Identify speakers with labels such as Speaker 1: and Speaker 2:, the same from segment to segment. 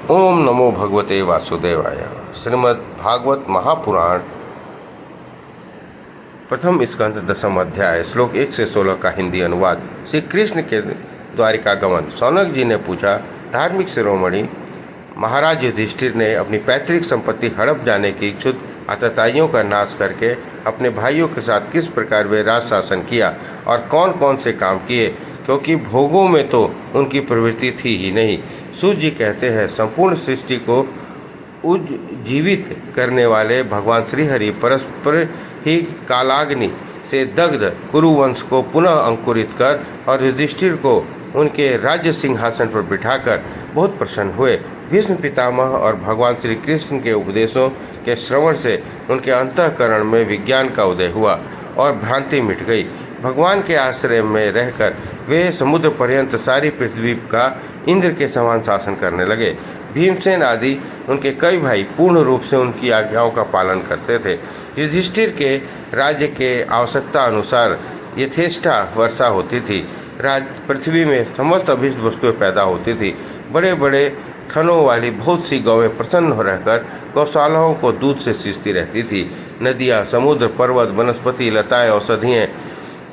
Speaker 1: ओम नमो भगवते वासुदेवाय। श्रीमद् भागवत महापुराण प्रथम स्कंद दसम अध्याय श्लोक 1 से 16 का हिंदी अनुवाद। श्री कृष्ण के द्वारिकागमन। सौनक जी ने पूछा, धार्मिक शिरोमणि महाराज युधिष्ठिर ने अपनी पैतृक संपत्ति हड़प जाने की इच्छुक आतताइयों का नाश करके अपने भाइयों के साथ किस प्रकार वे राज शासन किया और कौन कौन से काम किए, क्योंकि भोगों में तो उनकी प्रवृत्ति थी ही नहीं। सूत जी कहते हैं, संपूर्ण सृष्टि को उज्जीवित करने वाले भगवान श्रीहरि परस्पर ही कालाग्नि से दग्ध कुरुवंश को पुनः अंकुरित कर और युधिष्ठिर को उनके राज्य सिंहासन पर बिठाकर बहुत प्रसन्न हुए। भीष्म पितामह और भगवान श्री कृष्ण के उपदेशों के श्रवण से उनके अंतःकरण में विज्ञान का उदय हुआ और भ्रांति मिट गई। भगवान के आश्रय में रहकर वे समुद्र पर्यंत सारी पृथ्वी का इंद्र के समान शासन करने लगे। भीमसेन आदि उनके कई भाई पूर्ण रूप से उनकी आज्ञाओं का पालन करते थे। युधिष्ठिर के राज्य के आवश्यकता अनुसार यथेष्टा वर्षा होती थी। पृथ्वी में समस्त अभिष्ट वस्तुएं पैदा होती थी। बड़े बड़े थनों वाली बहुत सी गौवें प्रसन्न हो रहकर गौशालाओं को दूध से सींचती रहती थी। नदियाँ, समुद्र, पर्वत, वनस्पति, लताएं, औषधियाँ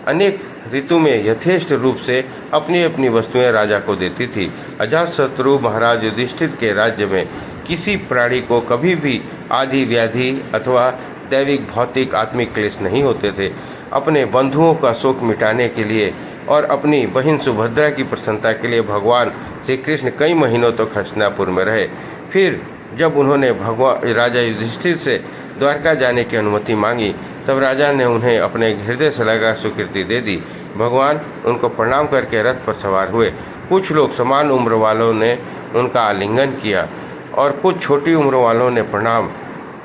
Speaker 1: अनेक ऋतु में यथेष्ट रूप से अपनी अपनी वस्तुएं राजा को देती थी। अजातशत्रु महाराज युधिष्ठिर के राज्य में किसी प्राणी को कभी भी आदि व्याधि अथवा दैविक भौतिक आत्मिक क्लेश नहीं होते थे। अपने बंधुओं का शोक मिटाने के लिए और अपनी बहन सुभद्रा की प्रसन्नता के लिए भगवान श्री कृष्ण कई महीनों तक हस्तिनापुर में रहे। फिर जब उन्होंने भगवान राजा युधिष्ठिर से द्वारका जाने की अनुमति मांगी, तब राजा ने उन्हें अपने हृदय से लगा स्वीकृति दे दी। भगवान उनको प्रणाम करके रथ पर सवार हुए। कुछ लोग समान उम्र वालों ने उनका आलिंगन किया और कुछ छोटी उम्र वालों ने प्रणाम।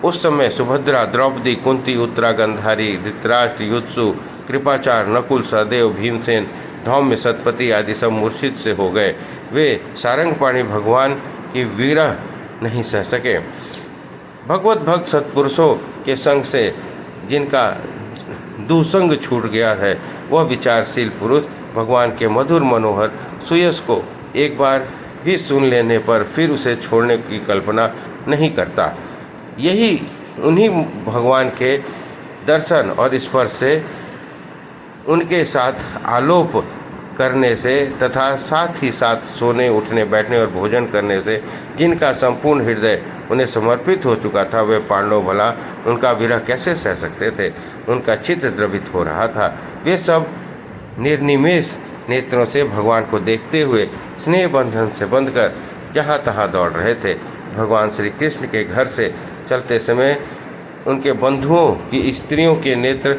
Speaker 1: उस समय सुभद्रा, द्रौपदी, कुंती, उत्तरा, गंधारी, धृतराष्ट्र, युत्सु, कृपाचार, नकुल, सहदेव, भीमसेन, धौम्य, सतपति आदि सब मूर्छित से हो गए। वे सारंगपाणि भगवान की विरह नहीं सह सके। भगवत भक्त सत्पुरुषों के संग से जिनका दुसंग छूट गया है, वह विचारशील पुरुष भगवान के मधुर मनोहर सुयस को एक बार भी सुन लेने पर फिर उसे छोड़ने की कल्पना नहीं करता। यही उन्हीं भगवान के दर्शन और स्पर्श से, उनके साथ आलोप करने से तथा साथ ही साथ सोने, उठने, बैठने और भोजन करने से जिनका संपूर्ण हृदय उन्हें समर्पित हो चुका था, वे पांडव भला उनका विरह कैसे सह सकते थे। उनका चित्त द्रवित हो रहा था। वे सब निर्निमेष नेत्रों से भगवान को देखते हुए स्नेह बंधन से बंधकर जहाँ तहाँ दौड़ रहे थे। भगवान श्री कृष्ण के घर से चलते समय उनके बंधुओं की स्त्रियों के नेत्र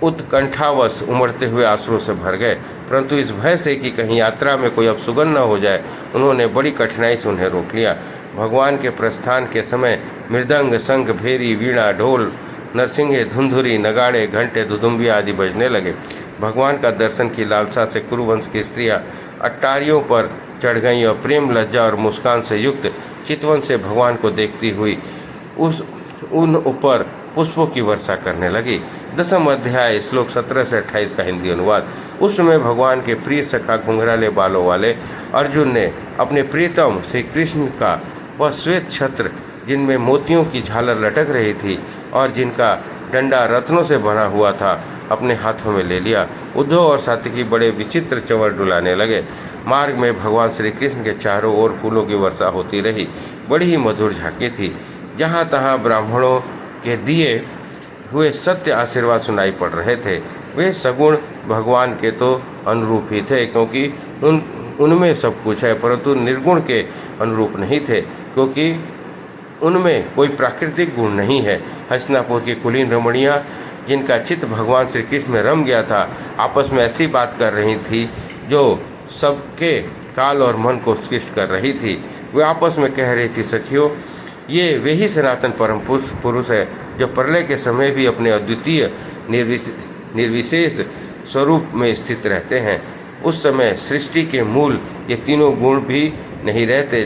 Speaker 1: उत्कंठावश उमड़ते हुए आंसुओं से भर गए, परंतु इस भय से कि कहीं यात्रा में कोई अपशुगन न हो जाए, उन्होंने बड़ी कठिनाई से उन्हें रोक लिया। भगवान के प्रस्थान के समय मृदंग, शंख, भेरी, वीणा, ढोल, नरसिंहे, धुंधुरी, नगाड़े, घंटे, दुदुम्बी आदि बजने लगे। भगवान का दर्शन की लालसा से कुरुवंश की स्त्रियां अट्टारियों पर चढ़ गईं और प्रेम, लज्जा और मुस्कान से युक्त चितवन से भगवान को देखती हुई उन ऊपर पुष्पों की वर्षा करने लगी। दसम अध्याय श्लोक 17 से 28 का हिंदी अनुवाद। उस समय भगवान के प्रिय सखा घुंघराले बालों वाले अर्जुन ने अपने प्रियतम श्री कृष्ण का वह श्वेत छत्र, जिनमें मोतियों की झालर लटक रही थी और जिनका डंडा रत्नों से बना हुआ था, अपने हाथों में ले लिया। उद्धव और सात्विकी बड़े विचित्र चंवर डुलाने लगे। मार्ग में भगवान श्री कृष्ण के चारों ओर फूलों की वर्षा होती रही। बड़ी ही मधुर झांकी थी। जहाँ तहाँ ब्राह्मणों के दिए हुए सत्य आशीर्वाद सुनाई पड़ रहे थे। वे सगुण भगवान के तो अनुरूप ही थे, क्योंकि उनमें सब कुछ है, परंतु निर्गुण के अनुरूप नहीं थे, क्योंकि उनमें कोई प्राकृतिक गुण नहीं है। हस्तिनापुर की कुलीन रमणियाँ, जिनका चित्त भगवान श्री कृष्ण में रम गया था, आपस में ऐसी बात कर रही थी जो सबके काल और मन को उत्कृष्ट कर रही थी। वे आपस में कह रही थी, सखियों, ये वे ही सनातन परम पुरुष है जो प्रलय के समय भी अपने अद्वितीय निर्विशेष स्वरूप में स्थित रहते हैं। उस समय सृष्टि के मूल ये तीनों गुण भी नहीं रहते।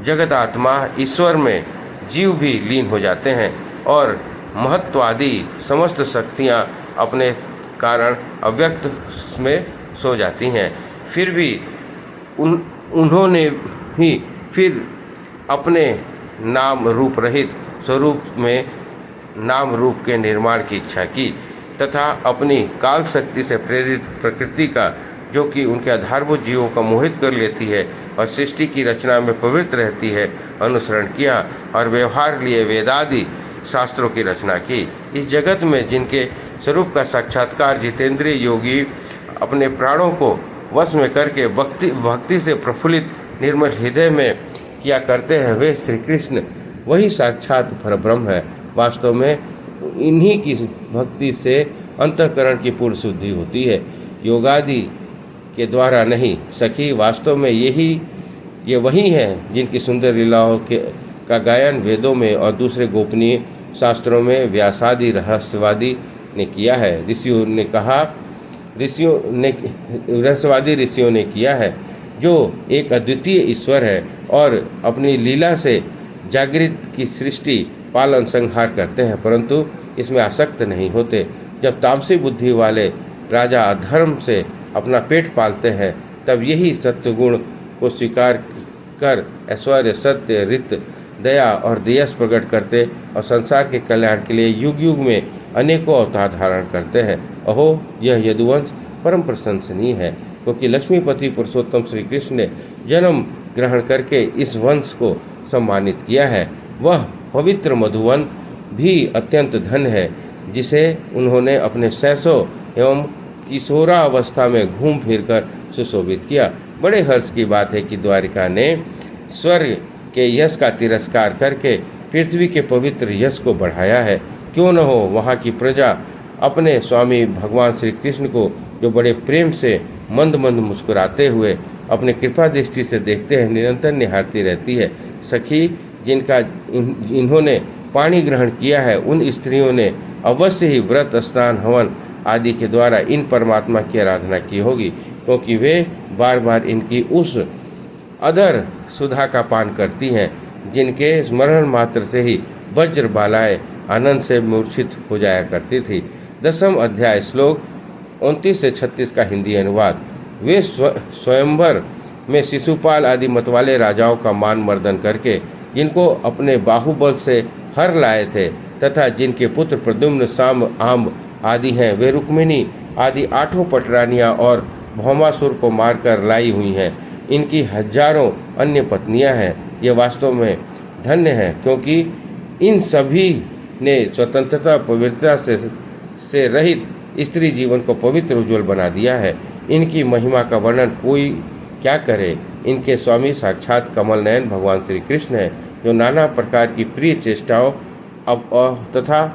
Speaker 1: जगदात्मा ईश्वर में जीव भी लीन हो जाते हैं और महत्व आदि समस्त शक्तियाँ अपने कारण अव्यक्त में सो जाती हैं। फिर भी उन्होंने ही फिर अपने नाम रूप रहित स्वरूप में नाम रूप के निर्माण की इच्छा की तथा अपनी काल शक्ति से प्रेरित प्रकृति का, जो कि उनके आधारभूत जीवों का मोहित कर लेती है और सृष्टि की रचना में पवित्र रहती है, अनुसरण किया और व्यवहार लिए वेदादि शास्त्रों की रचना की। इस जगत में जिनके स्वरूप का साक्षात्कार जितेंद्रिय योगी अपने प्राणों को वश में करके भक्ति से प्रफुल्लित निर्मल हृदय में किया करते हैं, वे श्री कृष्ण वही साक्षात परब्रह्म है। वास्तव में इन्हीं की भक्ति से अंतःकरण की पूर्ण शुद्धि होती है, योगादि के द्वारा नहीं। सखी, वास्तव में ये वही हैं जिनकी सुंदर लीलाओं का गायन वेदों में और दूसरे गोपनीय शास्त्रों में व्यासादि रहस्यवादी ने किया है। रहस्यवादी ऋषियों ने किया है, जो एक अद्वितीय ईश्वर है और अपनी लीला से जागृत की सृष्टि पालन संहार करते हैं, परंतु इसमें आसक्त नहीं होते। जब तामसी बुद्धि वाले राजा अधर्म से अपना पेट पालते हैं, तब यही सत्य गुण को स्वीकार कर ऐश्वर्य, सत्य, रित, दया और दियस प्रकट करते और संसार के कल्याण के लिए युग युग में अनेकों अवतार धारण करते हैं। अहो, यह यदुवंश परम प्रशंसनीय है, क्योंकि लक्ष्मीपति पुरुषोत्तम श्री कृष्ण ने जन्म ग्रहण करके इस वंश को सम्मानित किया है। वह पवित्र मधुवन भी अत्यंत धन्य है, जिसे उन्होंने अपने शैशव एवं किशोरावस्था में घूम फिरकर सुशोभित किया। बड़े हर्ष की बात है कि द्वारिका ने स्वर्ग के यश का तिरस्कार करके पृथ्वी के पवित्र यश को बढ़ाया है। क्यों न हो वहाँ की प्रजा अपने स्वामी भगवान श्री कृष्ण को, जो बड़े प्रेम से मंद मंद मुस्कुराते हुए अपने कृपा दृष्टि से देखते हैं, निरंतर निहारती रहती है। सखी, जिनका इन्होंने पानी ग्रहण किया है, उन स्त्रियों ने अवश्य ही व्रत, स्नान, हवन आदि के द्वारा इन परमात्मा की आराधना की होगी, क्योंकि वे बार बार इनकी उस अधर सुधा का पान करती हैं, जिनके स्मरण मात्र से ही वज्र बालाएं आनंद से मूर्छित हो जाया करती थी। 10वां अध्याय श्लोक 29 से 36 का हिंदी अनुवाद। वे स्वयंवर में शिशुपाल आदि मतवाले राजाओं का मान मर्दन करके जिनको अपने बाहुबल से हर लाए थे तथा जिनके पुत्र प्रद्युम्न, साम, आम्ब आदि हैं, वे रुक्मिणी आदि 8 पटरानियां और भौमासुर को मारकर लाई हुई हैं। इनकी हजारों अन्य पत्नियां हैं। ये वास्तव में धन्य है, क्योंकि इन सभी ने स्वतंत्रता पवित्रता से रहित स्त्री जीवन को पवित्र उज्ज्वल बना दिया है। इनकी महिमा का वर्णन कोई क्या करे। इनके स्वामी साक्षात कमल नयन भगवान श्री कृष्ण हैं, जो नाना प्रकार की प्रिय चेष्टाओं तथा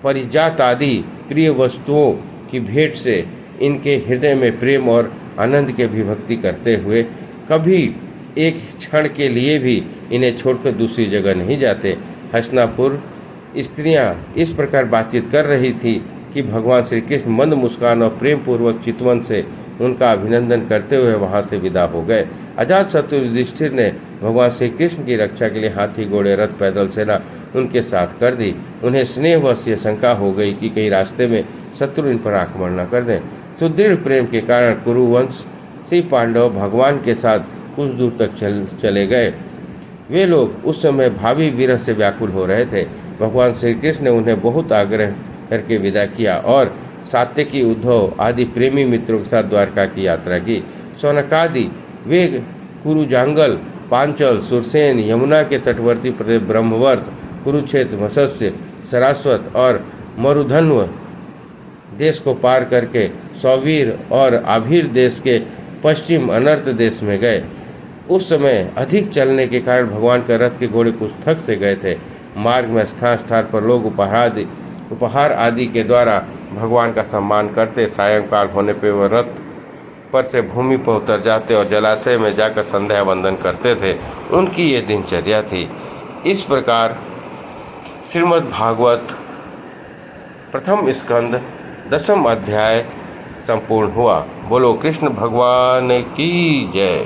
Speaker 1: परिजात आदि प्रिय वस्तुओं की भेंट से इनके हृदय में प्रेम और आनंद की अभिव्यक्ति करते हुए कभी एक क्षण के लिए भी इन्हें छोड़कर दूसरी जगह नहीं जाते। हसनापुर स्त्रियां इस प्रकार बातचीत कर रही थी कि भगवान श्री कृष्ण मंद मुस्कान और प्रेम पूर्वक चितवन से उनका अभिनंदन करते हुए वहां से विदा हो गए। अजात शत्रु युधिष्ठिर ने भगवान श्री कृष्ण की रक्षा के लिए हाथी, घोड़े, रथ, पैदल सेना उनके साथ कर दी। उन्हें स्नेहवश ये शंका हो गई कि कहीं रास्ते में शत्रु इन पर आक्रमण न कर दें। सुदृढ़ प्रेम के कारण कुरुवंश से पांडव भगवान के साथ कुछ दूर तक चले गए। वे लोग उस समय भावी विरह से व्याकुल हो रहे थे। भगवान श्री कृष्ण ने उन्हें बहुत आग्रह करके विदा किया और सात्यकी, उद्धव आदि प्रेमी मित्रों के साथ द्वारका की यात्रा की। सौनकादि वे कुरुजांगल, पांचल, सुरसेन, यमुना के तटवर्ती प्रदेश ब्रह्मवर्त, कुरुक्षेत्र, मत्स्य, सरास्वत और मरुधन्व देश को पार करके सौवीर और आभीर देश के पश्चिम अनर्त देश में गए। उस समय अधिक चलने के कारण भगवान का रथ के घोड़े कुछ थक से गए थे। मार्ग में स्थान स्थान पर लोग उपहार आदि के द्वारा भगवान का सम्मान करते। सायंकाल होने पर वह रथ पर से भूमि पर उतर जाते और जलाशय में जाकर संध्या वंदन करते थे। उनकी ये दिनचर्या थी। इस प्रकार श्रीमद् भागवत प्रथम स्कंद 10वां अध्याय संपूर्ण हुआ। बोलो कृष्ण भगवान की जय।